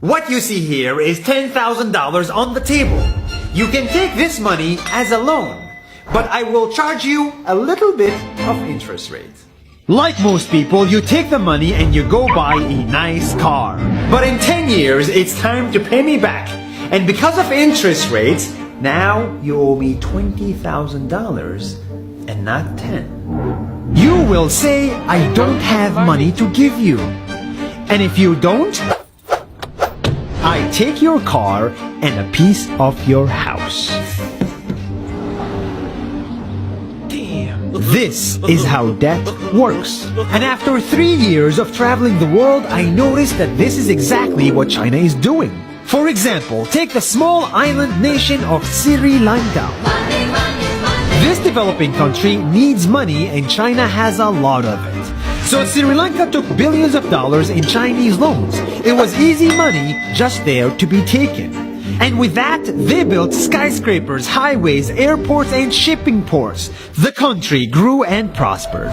What you see here is $10,000 on the table. You can take this money as a loan, but I will charge you a little bit of interest rate. Like most people, you take the money and you go buy a nice car. But in 10 years, it's time to pay me back. And because of interest rates, now you owe me $20,000 and not 10. You will say, I don't have money to give you. And if you don't, I take your car and a piece of your house. Damn. This is how debt works. And after 3 years of traveling the world, I noticed that this is exactly what China is doing. For example, take the small island nation of Sri Lanka. This developing country needs money and China has a lot of it. So Sri Lanka took billions of dollars in Chinese loans. It was easy money just there to be taken. And with that, they built skyscrapers, highways, airports, and shipping ports. The country grew and prospered.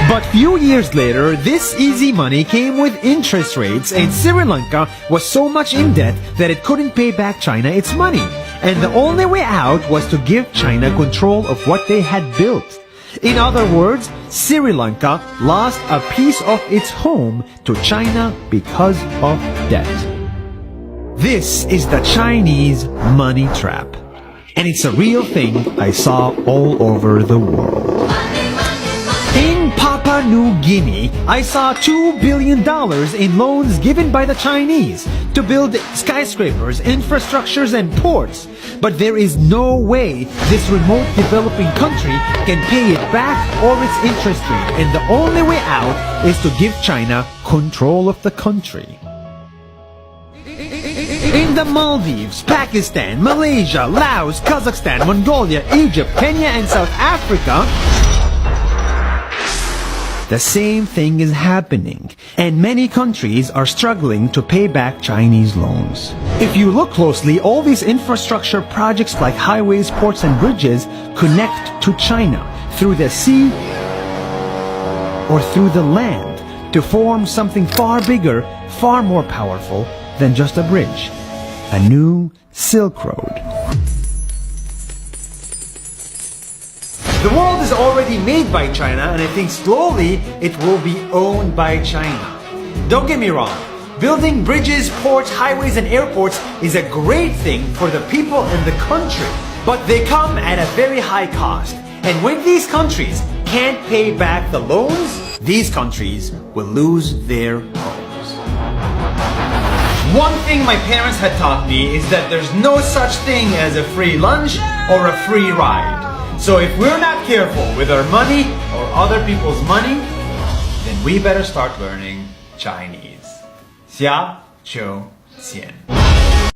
But few years later, this easy money came with interest rates, and Sri Lanka was so much in debt that it couldn't pay back China its money. And the only way out was to give China control of what they had built. In other words, Sri Lanka lost a piece of its home to China because of debt. This is the Chinese money trap. And it's a real thing I saw all over the world. In Papua New Guinea, I saw $2 billion in loans given by the Chinese to build skyscrapers, infrastructures, and ports. But there is no way this remote developing country can pay it back or its interest rate, and the only way out is to give China control of the country. In the Maldives, Pakistan, Malaysia, Laos, Kazakhstan, Mongolia, Egypt, Kenya, and South Africa, the same thing is happening, and many countries are struggling to pay back Chinese loans. If you look closely, all these infrastructure projects like highways, ports, and bridges connect to China through the sea or through the land to form something far bigger, far more powerful than just a bridge. A new Silk Road. The world is already made by China, and I think slowly it will be owned by China. Don't get me wrong, building bridges, ports, highways, and airports is a great thing for the people and the country, but they come at a very high cost. And when these countries can't pay back the loans, these countries will lose their homes. One thing my parents had taught me is that there's no such thing as a free lunch or a free ride. So if we're not careful with our money or other people's money, then we better start learning Chinese. 下周见。